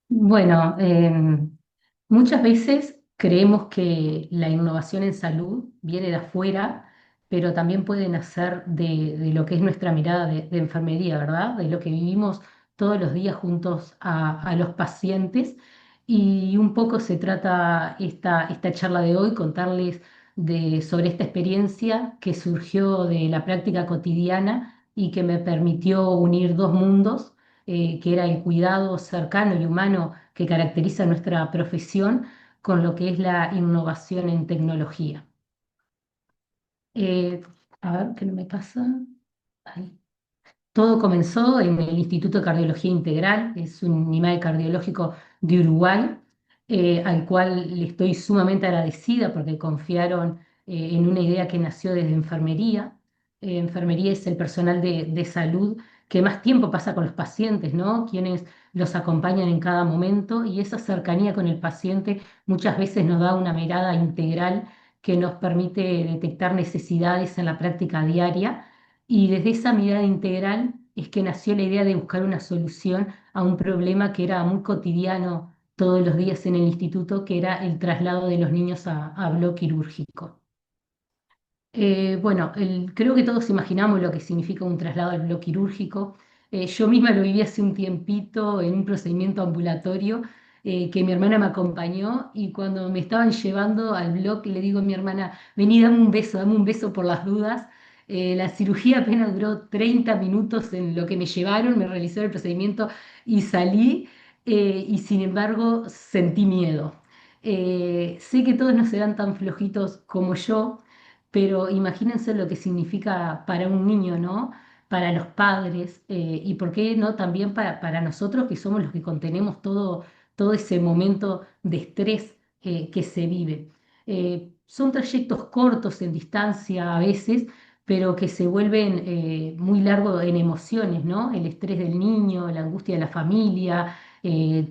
Bueno, muchas veces creemos que la innovación en salud viene de afuera, pero también puede nacer de lo que es nuestra mirada de enfermería, ¿verdad? De lo que vivimos todos los días juntos a los pacientes. Y un poco se trata esta charla de hoy, contarles sobre esta experiencia que surgió de la práctica cotidiana y que me permitió unir dos mundos, que era el cuidado cercano y humano que caracteriza nuestra profesión, con lo que es la innovación en tecnología. Eh, a ver, ¿qué no me pasa? Ahí. Todo comenzó en el Instituto de Cardiología Integral, que es un IMAE cardiológico de Uruguay, al cual le estoy sumamente agradecida porque confiaron en una idea que nació desde enfermería. Enfermería es el personal de salud que más tiempo pasa con los pacientes, ¿no? Quienes los acompañan en cada momento, y esa cercanía con el paciente muchas veces nos da una mirada integral que nos permite detectar necesidades en la práctica diaria, y desde esa mirada integral es que nació la idea de buscar una solución a un problema que era muy cotidiano todos los días en el instituto, que era el traslado de los niños a bloque quirúrgico. Bueno, creo que todos imaginamos lo que significa un traslado al bloque quirúrgico. Yo misma lo viví hace un tiempito en un procedimiento ambulatorio, que mi hermana me acompañó, y cuando me estaban llevando al bloque le digo a mi hermana: vení, dame un beso por las dudas. La cirugía apenas duró 30 minutos en lo que me llevaron, me realizaron el procedimiento y salí, y sin embargo sentí miedo. Sé que todos no serán tan flojitos como yo, pero imagínense lo que significa para un niño, ¿no? Para los padres, y por qué no también para nosotros, que somos los que contenemos todo ese momento de estrés que se vive. Son trayectos cortos en distancia a veces, pero que se vuelven muy largos en emociones, ¿no? El estrés del niño, la angustia de la familia,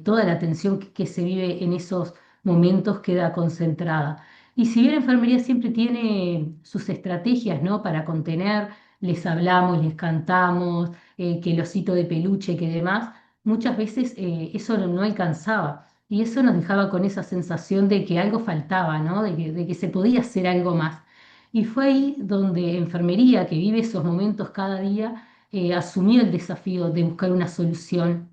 toda la tensión que se vive en esos momentos queda concentrada. Y si bien la enfermería siempre tiene sus estrategias, ¿no? Para contener, les hablamos, les cantamos, que el osito de peluche, que demás, muchas veces eso no alcanzaba. Y eso nos dejaba con esa sensación de que algo faltaba, ¿no? De que se podía hacer algo más. Y fue ahí donde enfermería, que vive esos momentos cada día, asumió el desafío de buscar una solución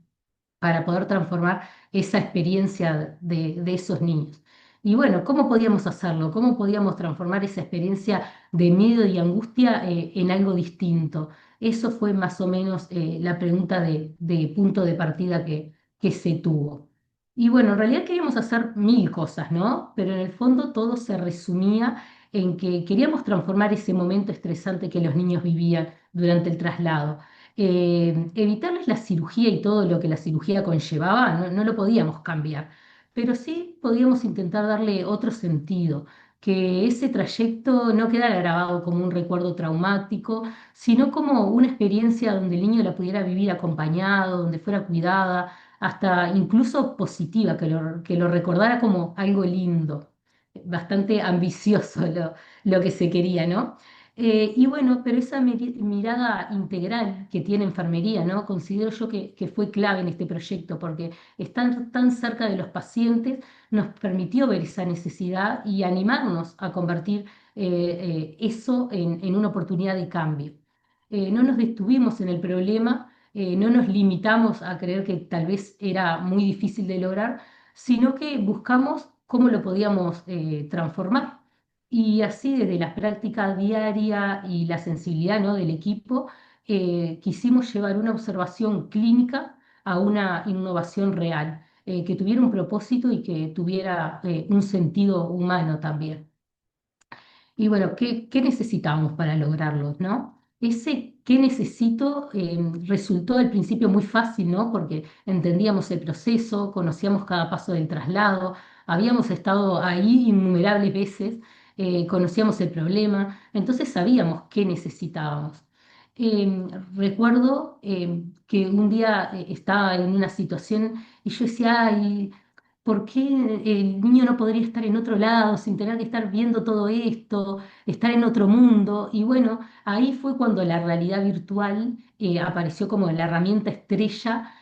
para poder transformar esa experiencia de esos niños. Y bueno, ¿cómo podíamos hacerlo? ¿Cómo podíamos transformar esa experiencia de miedo y angustia en algo distinto? Eso fue más o menos la pregunta de punto de partida que se tuvo. Y bueno, en realidad queríamos hacer mil cosas, ¿no? Pero en el fondo todo se resumía en que queríamos transformar ese momento estresante que los niños vivían durante el traslado. Evitarles la cirugía y todo lo que la cirugía conllevaba, no lo podíamos cambiar, pero sí podíamos intentar darle otro sentido, que ese trayecto no quedara grabado como un recuerdo traumático, sino como una experiencia donde el niño la pudiera vivir acompañado, donde fuera cuidada, hasta incluso positiva, que lo recordara como algo lindo. Bastante ambicioso lo que se quería, ¿no? Y bueno, pero esa mirada integral que tiene enfermería, ¿no? Considero yo que fue clave en este proyecto, porque estar tan cerca de los pacientes nos permitió ver esa necesidad y animarnos a convertir eso en una oportunidad de cambio. No nos detuvimos en el problema, no nos limitamos a creer que tal vez era muy difícil de lograr, sino que buscamos cómo lo podíamos transformar. Y así, desde la práctica diaria y la sensibilidad, ¿no? del equipo, quisimos llevar una observación clínica a una innovación real, que tuviera un propósito y que tuviera un sentido humano también. Y bueno, ¿qué necesitamos para lograrlo, no? Ese qué necesito resultó al principio muy fácil, ¿no? Porque entendíamos el proceso, conocíamos cada paso del traslado, habíamos estado ahí innumerables veces, conocíamos el problema, entonces sabíamos qué necesitábamos. Recuerdo que un día estaba en una situación y yo decía: "Ay, ¿por qué el niño no podría estar en otro lado sin tener que estar viendo todo esto, estar en otro mundo?". Y bueno, ahí fue cuando la realidad virtual apareció como la herramienta estrella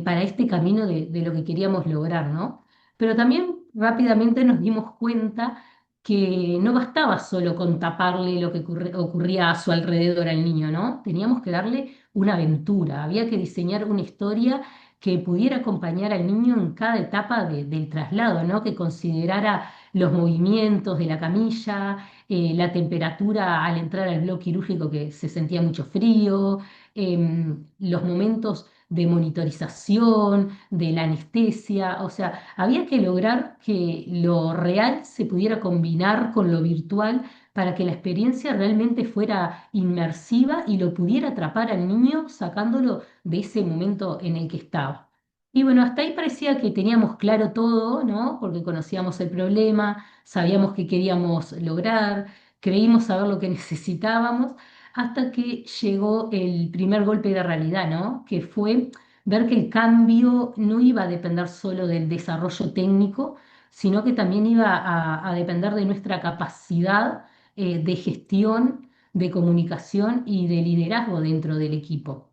para este camino de lo que queríamos lograr, ¿no? Pero también rápidamente nos dimos cuenta que no bastaba solo con taparle lo que ocurría a su alrededor al niño, ¿no? Teníamos que darle una aventura, había que diseñar una historia que pudiera acompañar al niño en cada etapa del traslado, ¿no? Que considerara los movimientos de la camilla, la temperatura al entrar al bloque quirúrgico que se sentía mucho frío, los momentos de monitorización, de la anestesia, o sea, había que lograr que lo real se pudiera combinar con lo virtual para que la experiencia realmente fuera inmersiva y lo pudiera atrapar al niño sacándolo de ese momento en el que estaba. Y bueno, hasta ahí parecía que teníamos claro todo, ¿no? Porque conocíamos el problema, sabíamos qué queríamos lograr, creímos saber lo que necesitábamos, hasta que llegó el primer golpe de realidad, ¿no? Que fue ver que el cambio no iba a depender solo del desarrollo técnico, sino que también iba a depender de nuestra capacidad de gestión, de comunicación y de liderazgo dentro del equipo,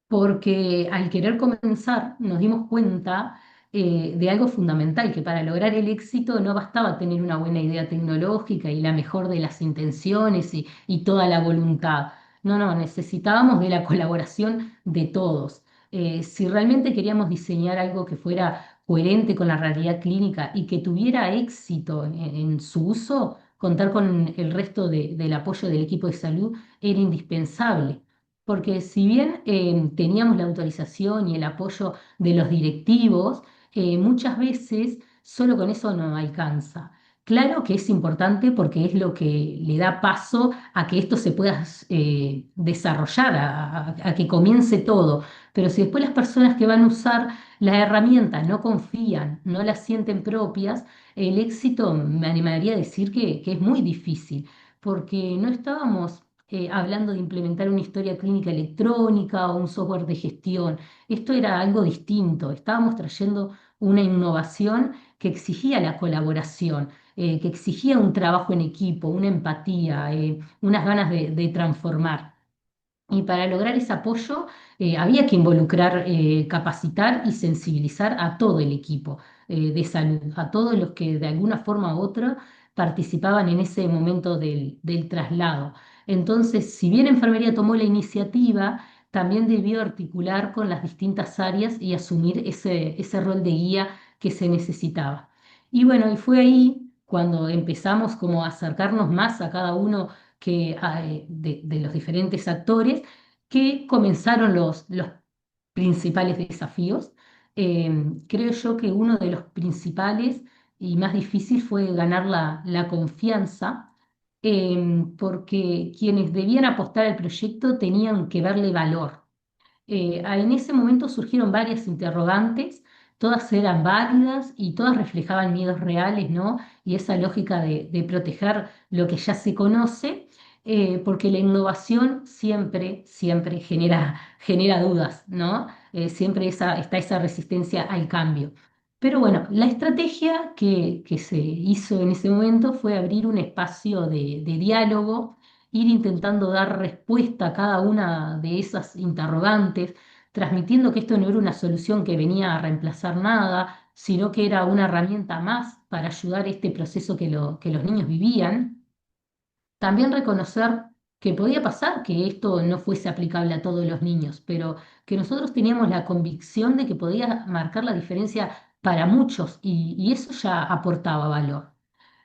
porque al querer comenzar nos dimos cuenta de algo fundamental, que para lograr el éxito no bastaba tener una buena idea tecnológica y la mejor de las intenciones y toda la voluntad. No, no, necesitábamos de la colaboración de todos. Si realmente queríamos diseñar algo que fuera coherente con la realidad clínica y que tuviera éxito en su uso, contar con el resto del apoyo del equipo de salud era indispensable, porque si bien teníamos la autorización y el apoyo de los directivos, muchas veces solo con eso no alcanza. Claro que es importante porque es lo que le da paso a que esto se pueda desarrollar, a que comience todo. Pero si después las personas que van a usar la herramienta no confían, no las sienten propias, el éxito me animaría a decir que es muy difícil, porque no estábamos hablando de implementar una historia clínica electrónica o un software de gestión. Esto era algo distinto. Estábamos trayendo una innovación que exigía la colaboración, que exigía un trabajo en equipo, una empatía, unas ganas de transformar. Y para lograr ese apoyo había que involucrar, capacitar y sensibilizar a todo el equipo de salud, a todos los que de alguna forma u otra participaban en ese momento del traslado. Entonces, si bien enfermería tomó la iniciativa, también debió articular con las distintas áreas y asumir ese rol de guía que se necesitaba. Y bueno, y fue ahí cuando empezamos como a acercarnos más a cada uno de los diferentes actores, que comenzaron los principales desafíos. Creo yo que uno de los principales y más difícil fue ganar la confianza, porque quienes debían apostar al proyecto tenían que verle valor. En ese momento surgieron varias interrogantes, todas eran válidas y todas reflejaban miedos reales, ¿no? Y esa lógica de proteger lo que ya se conoce, porque la innovación siempre, siempre genera dudas, ¿no? Siempre está esa resistencia al cambio. Pero bueno, la estrategia que se hizo en ese momento fue abrir un espacio de diálogo, ir intentando dar respuesta a cada una de esas interrogantes, transmitiendo que esto no era una solución que venía a reemplazar nada, sino que era una herramienta más para ayudar a este proceso que los niños vivían. También reconocer que podía pasar que esto no fuese aplicable a todos los niños, pero que nosotros teníamos la convicción de que podía marcar la diferencia para muchos y eso ya aportaba valor.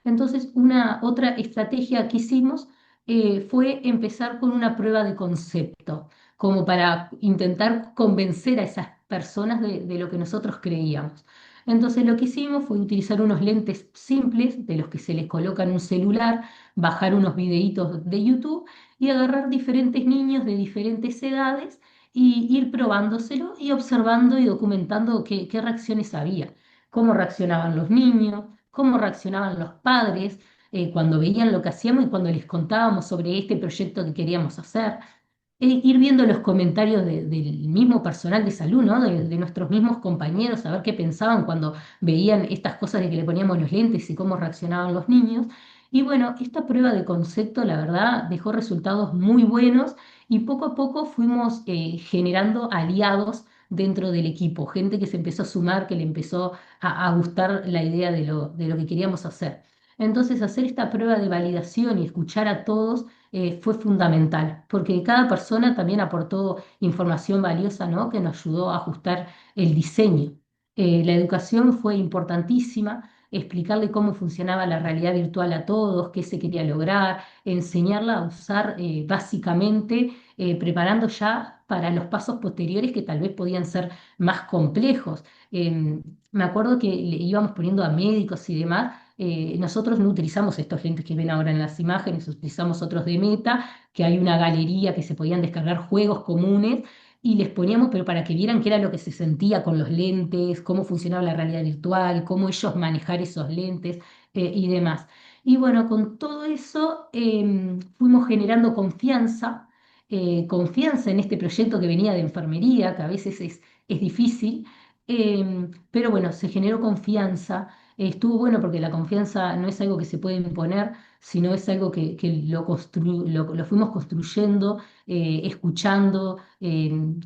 Entonces, una otra estrategia que hicimos fue empezar con una prueba de concepto, como para intentar convencer a esas personas de lo que nosotros creíamos. Entonces, lo que hicimos fue utilizar unos lentes simples, de los que se les coloca en un celular, bajar unos videitos de YouTube y agarrar diferentes niños de diferentes edades y ir probándoselo y observando y documentando qué reacciones había, cómo reaccionaban los niños, cómo reaccionaban los padres cuando veían lo que hacíamos y cuando les contábamos sobre este proyecto que queríamos hacer. Ir viendo los comentarios del mismo personal de salud, ¿no? De nuestros mismos compañeros, a ver qué pensaban cuando veían estas cosas de que le poníamos los lentes y cómo reaccionaban los niños. Y bueno, esta prueba de concepto, la verdad, dejó resultados muy buenos y poco a poco fuimos generando aliados dentro del equipo, gente que se empezó a sumar, que le empezó a gustar la idea de lo que queríamos hacer. Entonces, hacer esta prueba de validación y escuchar a todos fue fundamental, porque cada persona también aportó información valiosa, ¿no? Que nos ayudó a ajustar el diseño. La educación fue importantísima, explicarle cómo funcionaba la realidad virtual a todos, qué se quería lograr, enseñarla a usar básicamente, preparando ya para los pasos posteriores que tal vez podían ser más complejos. Me acuerdo que le íbamos poniendo a médicos y demás. Nosotros no utilizamos estos lentes que ven ahora en las imágenes, utilizamos otros de Meta, que hay una galería que se podían descargar juegos comunes y les poníamos, pero para que vieran qué era lo que se sentía con los lentes, cómo funcionaba la realidad virtual, cómo ellos manejar esos lentes y demás. Y bueno, con todo eso fuimos generando confianza, confianza en este proyecto que venía de enfermería, que a veces es difícil, pero bueno, se generó confianza. Estuvo bueno porque la confianza no es algo que se puede imponer, sino es algo que lo fuimos construyendo, escuchando,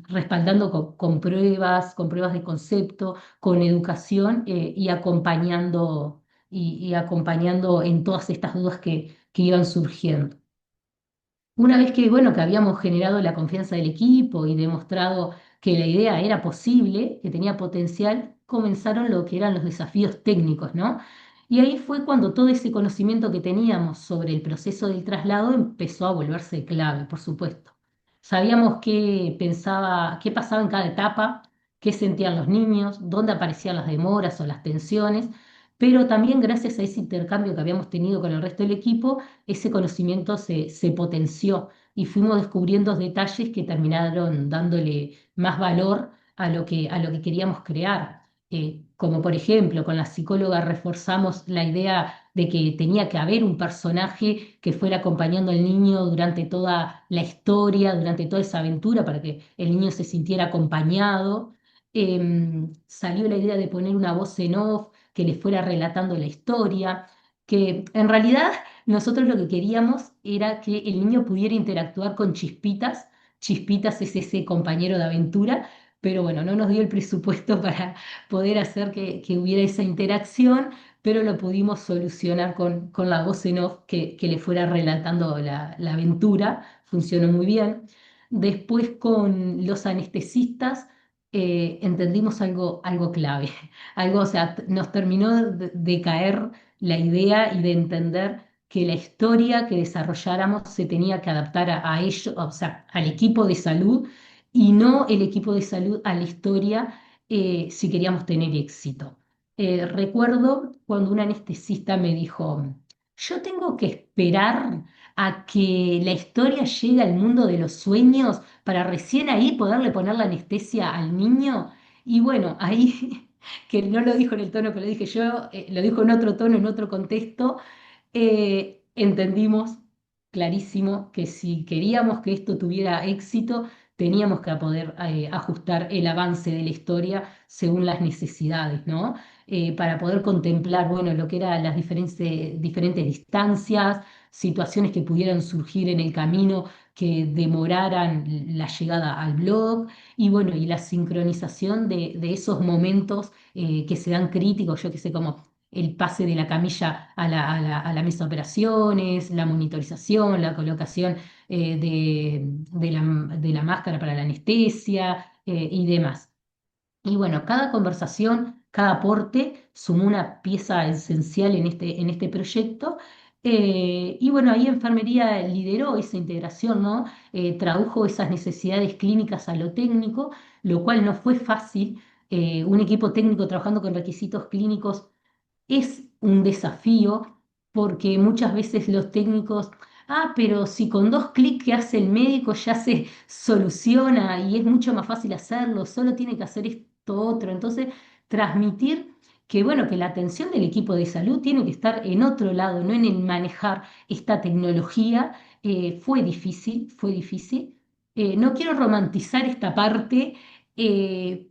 respaldando con pruebas de concepto, con educación y acompañando en todas estas dudas que iban surgiendo. Una vez que, bueno, que habíamos generado la confianza del equipo y demostrado que la idea era posible, que tenía potencial, comenzaron lo que eran los desafíos técnicos, ¿no? Y ahí fue cuando todo ese conocimiento que teníamos sobre el proceso del traslado empezó a volverse clave, por supuesto. Sabíamos qué pasaba en cada etapa, qué sentían los niños, dónde aparecían las demoras o las tensiones, pero también gracias a ese intercambio que habíamos tenido con el resto del equipo, ese conocimiento se potenció y fuimos descubriendo detalles que terminaron dándole más valor a lo que queríamos crear. Como por ejemplo, con la psicóloga reforzamos la idea de que tenía que haber un personaje que fuera acompañando al niño durante toda la historia, durante toda esa aventura, para que el niño se sintiera acompañado. Salió la idea de poner una voz en off que le fuera relatando la historia, que en realidad nosotros lo que queríamos era que el niño pudiera interactuar con Chispitas. Chispitas es ese compañero de aventura, pero bueno, no nos dio el presupuesto para poder hacer que hubiera esa interacción, pero lo pudimos solucionar con la voz en off que le fuera relatando la aventura. Funcionó muy bien. Después con los anestesistas entendimos algo clave. Algo, o sea, nos terminó de caer la idea y de entender que la historia que desarrolláramos se tenía que adaptar a ello, o sea, al equipo de salud y no el equipo de salud a la historia si queríamos tener éxito. Recuerdo cuando un anestesista me dijo, yo tengo que esperar a que la historia llegue al mundo de los sueños para recién ahí poderle poner la anestesia al niño. Y bueno, ahí que no lo dijo en el tono que lo dije yo, lo dijo en otro tono, en otro contexto, entendimos clarísimo que si queríamos que esto tuviera éxito, teníamos que poder ajustar el avance de la historia según las necesidades, ¿no? Para poder contemplar, bueno, lo que eran las diferentes distancias, situaciones que pudieran surgir en el camino que demoraran la llegada al blog y bueno, y la sincronización de esos momentos que se dan críticos, yo que sé, como el pase de la camilla a la mesa de operaciones, la monitorización, la colocación de la máscara para la anestesia y demás. Y bueno, cada conversación, cada aporte sumó una pieza esencial en este proyecto. Y bueno, ahí enfermería lideró esa integración, ¿no? Tradujo esas necesidades clínicas a lo técnico, lo cual no fue fácil. Un equipo técnico trabajando con requisitos clínicos es un desafío porque muchas veces los técnicos, pero si con dos clics que hace el médico ya se soluciona y es mucho más fácil hacerlo, solo tiene que hacer esto otro. Entonces, transmitir que, bueno, que la atención del equipo de salud tiene que estar en otro lado, no en el manejar esta tecnología, fue difícil, fue difícil. No quiero romantizar esta parte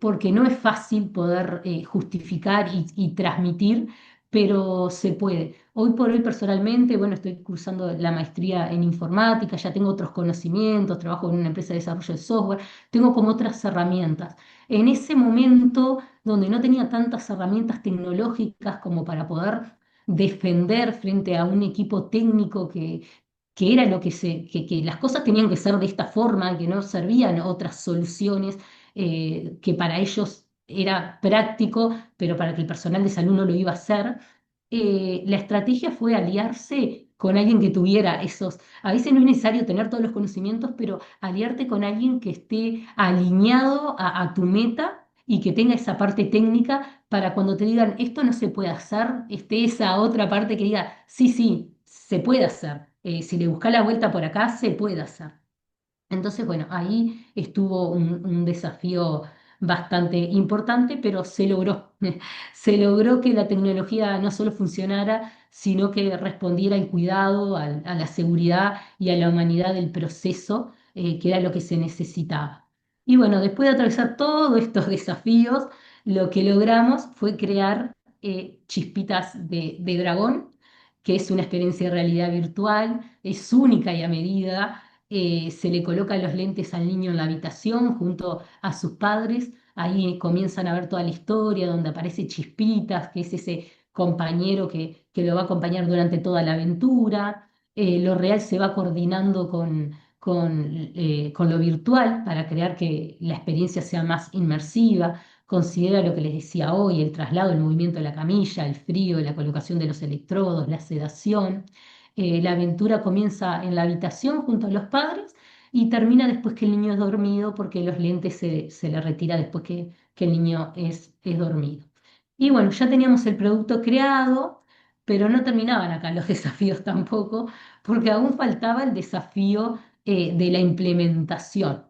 porque no es fácil poder justificar y transmitir, pero se puede. Hoy por hoy personalmente, bueno, estoy cursando la maestría en informática, ya tengo otros conocimientos, trabajo en una empresa de desarrollo de software, tengo como otras herramientas. En ese momento donde no tenía tantas herramientas tecnológicas como para poder defender frente a un equipo técnico que era lo que las cosas tenían que ser de esta forma, que no servían otras soluciones, que para ellos era práctico, pero para que el personal de salud no lo iba a hacer. La estrategia fue aliarse con alguien que tuviera esos, a veces no es necesario tener todos los conocimientos, pero aliarte con alguien que esté alineado a tu meta y que tenga esa parte técnica para cuando te digan esto no se puede hacer, esté esa otra parte que diga sí, sí, se puede hacer. Si le buscas la vuelta por acá, se puede hacer. Entonces, bueno, ahí estuvo un desafío bastante importante, pero se logró. Se logró que la tecnología no solo funcionara, sino que respondiera al cuidado, a la seguridad y a la humanidad del proceso, que era lo que se necesitaba. Y bueno, después de atravesar todos estos desafíos, lo que logramos fue crear Chispitas de Dragón, que es una experiencia de realidad virtual, es única y a medida. Se le colocan los lentes al niño en la habitación junto a sus padres. Ahí comienzan a ver toda la historia, donde aparece Chispitas, que es ese compañero que lo va a acompañar durante toda la aventura. Lo real se va coordinando con lo virtual para crear que la experiencia sea más inmersiva. Considera lo que les decía hoy, el traslado, el movimiento de la camilla, el frío, la colocación de los electrodos, la sedación. La aventura comienza en la habitación junto a los padres y termina después que el niño es dormido porque los lentes se le retira después que el niño es dormido. Y bueno, ya teníamos el producto creado, pero no terminaban acá los desafíos tampoco, porque aún faltaba el desafío de la implementación.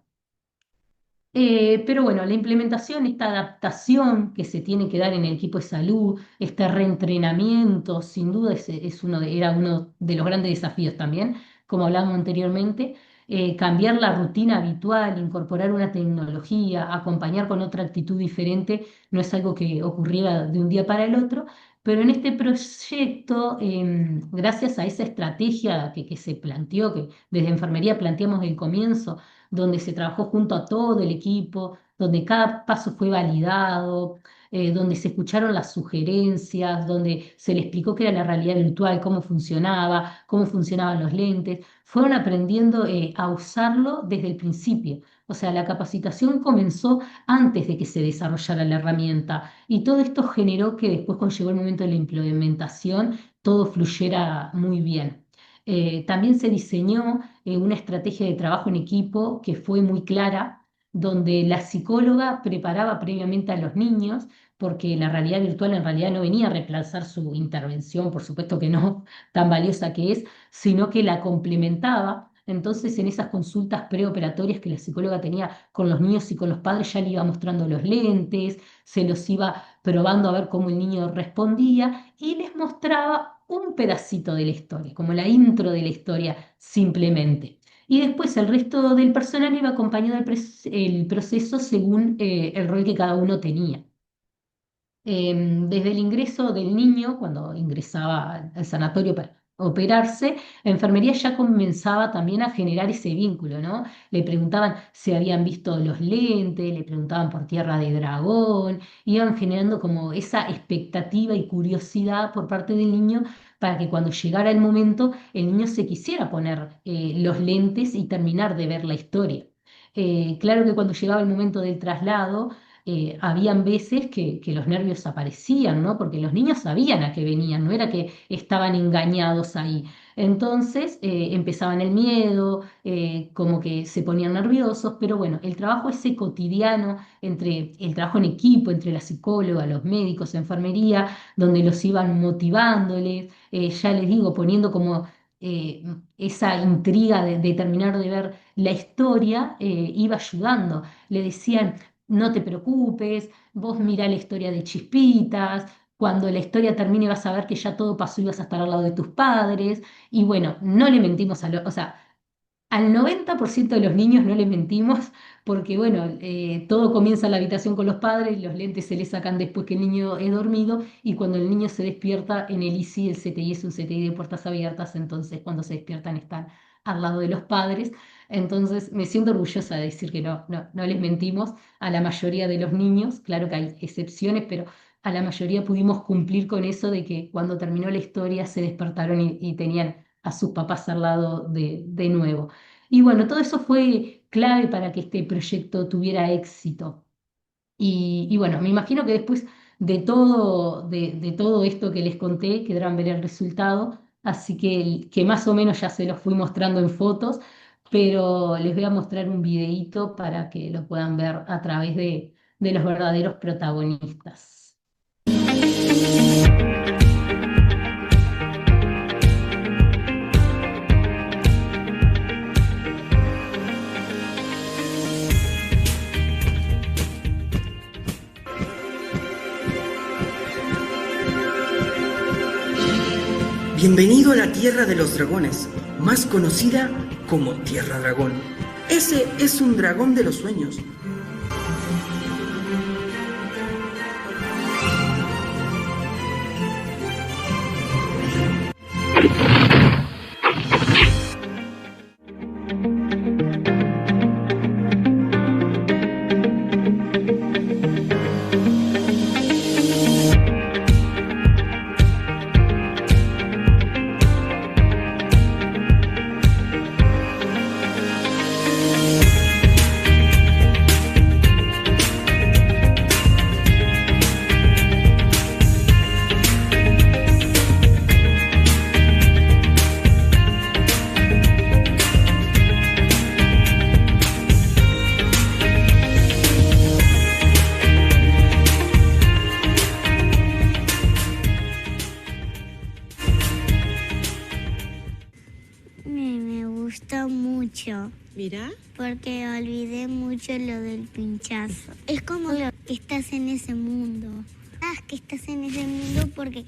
Pero bueno, la implementación, esta adaptación que se tiene que dar en el equipo de salud, este reentrenamiento, sin duda era uno de los grandes desafíos también, como hablábamos anteriormente. Cambiar la rutina habitual, incorporar una tecnología, acompañar con otra actitud diferente, no es algo que ocurriera de un día para el otro, pero en este proyecto, gracias a esa estrategia que se planteó, que desde enfermería planteamos el comienzo, donde se trabajó junto a todo el equipo, donde cada paso fue validado, donde se escucharon las sugerencias, donde se le explicó qué era la realidad virtual, cómo funcionaban los lentes. Fueron aprendiendo a usarlo desde el principio. O sea, la capacitación comenzó antes de que se desarrollara la herramienta y todo esto generó que después, cuando llegó el momento de la implementación, todo fluyera muy bien. También se diseñó una estrategia de trabajo en equipo que fue muy clara, donde la psicóloga preparaba previamente a los niños, porque la realidad virtual en realidad no venía a reemplazar su intervención, por supuesto que no, tan valiosa que es, sino que la complementaba. Entonces, en esas consultas preoperatorias que la psicóloga tenía con los niños y con los padres, ya le iba mostrando los lentes, se los iba probando a ver cómo el niño respondía y les mostraba un pedacito de la historia, como la intro de la historia simplemente. Y después el resto del personal iba acompañando el proceso según el rol que cada uno tenía. Desde el ingreso del niño, cuando ingresaba al sanatorio para operarse, la enfermería ya comenzaba también a generar ese vínculo, ¿no? Le preguntaban si habían visto los lentes, le preguntaban por Tierra de Dragón, iban generando como esa expectativa y curiosidad por parte del niño para que cuando llegara el momento el niño se quisiera poner los lentes y terminar de ver la historia. Claro que cuando llegaba el momento del traslado, habían veces que los nervios aparecían, ¿no? Porque los niños sabían a qué venían, no era que estaban engañados ahí. Entonces empezaban el miedo, como que se ponían nerviosos, pero bueno, el trabajo ese cotidiano, entre el trabajo en equipo, entre la psicóloga, los médicos, enfermería, donde los iban motivándoles, ya les digo, poniendo como esa intriga de terminar de ver la historia, iba ayudando. Le decían, no te preocupes, vos mirá la historia de Chispitas, cuando la historia termine vas a ver que ya todo pasó y vas a estar al lado de tus padres. Y bueno, no le mentimos a los, o sea, Al 90% de los niños no les mentimos, porque bueno, todo comienza en la habitación con los padres, los lentes se les sacan después que el niño es dormido y cuando el niño se despierta en el ICI, el CTI es un CTI de puertas abiertas, entonces cuando se despiertan están al lado de los padres. Entonces me siento orgullosa de decir que no les mentimos a la mayoría de los niños, claro que hay excepciones, pero a la mayoría pudimos cumplir con eso de que cuando terminó la historia se despertaron y tenían a sus papás al lado de nuevo. Y bueno, todo eso fue clave para que este proyecto tuviera éxito. Y bueno, me imagino que después de todo esto que les conté, quedarán ver el resultado, así que más o menos ya se los fui mostrando en fotos, pero les voy a mostrar un videíto para que lo puedan ver a través de los verdaderos protagonistas. Bienvenido a la Tierra de los Dragones, más conocida como Tierra Dragón. Ese es un dragón de los sueños. Me gustó mucho Mira, porque olvidé mucho lo del pinchazo. Es como lo que estás en ese mundo. Que estás en ese mundo porque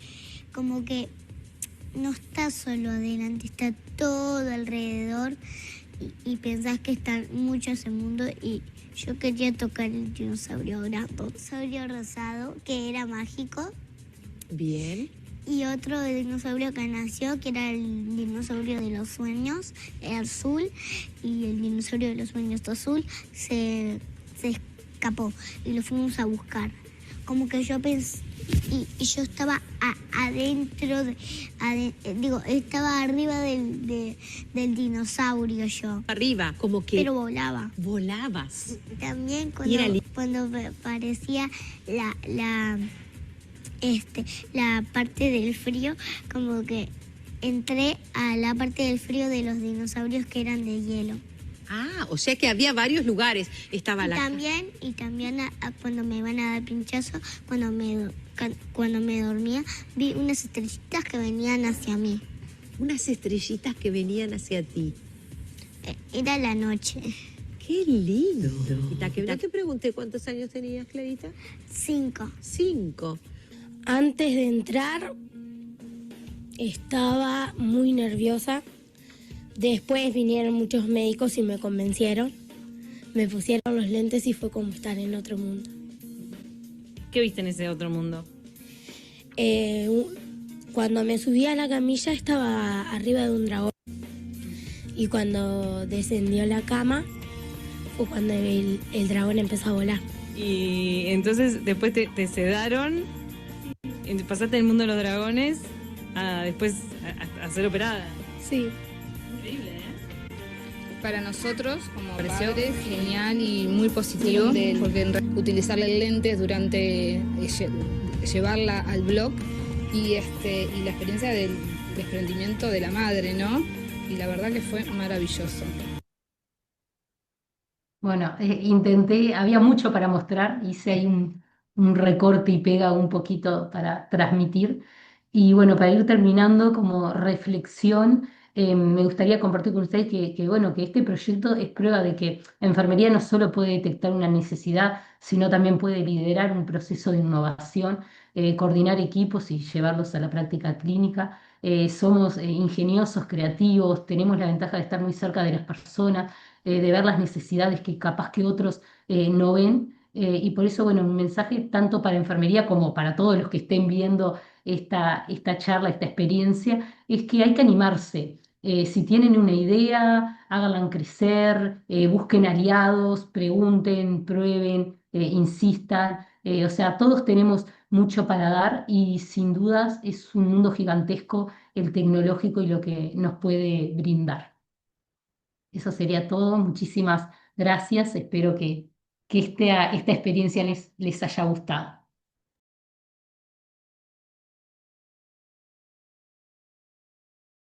como que no estás solo adelante, está todo alrededor y pensás que está mucho ese mundo y yo quería tocar el dinosaurio dinosaurio rosado que era mágico bien. y otro dinosaurio que nació que era el dinosaurio de los sueños, azul, y el dinosaurio de los sueños azul se escapó y lo fuimos a buscar. Como que yo pensé, y yo estaba adentro, estaba arriba del dinosaurio yo, Arriba, como que pero volaba. volabas. También Y era cuando aparecía la parte del frío, como que entré a la parte del frío de los dinosaurios que eran de hielo. Ah, o sea que había varios lugares. Estaba Y también cuando me iban a dar pinchazo, cuando me dormía, vi unas estrellitas que venían hacia mí. unas estrellitas que venían hacia ti. Era la noche. ¡Qué lindo! ¿No te pregunté cuántos años tenías, Clarita? 5. 5. Antes de entrar estaba muy nerviosa. Después vinieron muchos médicos y me convencieron. Me pusieron los lentes y fue como estar en otro mundo. ¿Qué viste en ese otro mundo? Cuando me subí a la camilla estaba arriba de un dragón. Y cuando descendió la cama fue cuando el dragón empezó a volar. Y entonces después te sedaron, pasaste del mundo de los dragones a después a ser operada. Sí. Increíble, ¿eh? Para nosotros, como ¿Pareció? padres, genial y muy positivo, porque utilizar lentes durante llevarla al blog y la experiencia del desprendimiento de la madre, ¿no? Y la verdad que fue maravilloso. Bueno, intenté, había mucho para mostrar, hice ahí un recorte y pega un poquito para transmitir. Y bueno, para ir terminando como reflexión, me gustaría compartir con ustedes bueno, que este proyecto es prueba de que la enfermería no solo puede detectar una necesidad, sino también puede liderar un proceso de innovación, coordinar equipos y llevarlos a la práctica clínica. somos ingeniosos, creativos, tenemos la ventaja de estar muy cerca de las personas, de ver las necesidades que capaz que otros no ven. Y por eso, bueno, un mensaje tanto para enfermería como para todos los que estén viendo esta charla, esta experiencia, es que hay que animarse. Si tienen una idea, háganla crecer, busquen aliados, pregunten, prueben, insistan. O sea, todos tenemos mucho para dar y sin dudas es un mundo gigantesco el tecnológico y lo que nos puede brindar. Eso sería todo. Muchísimas gracias. Espero que esta experiencia les haya gustado.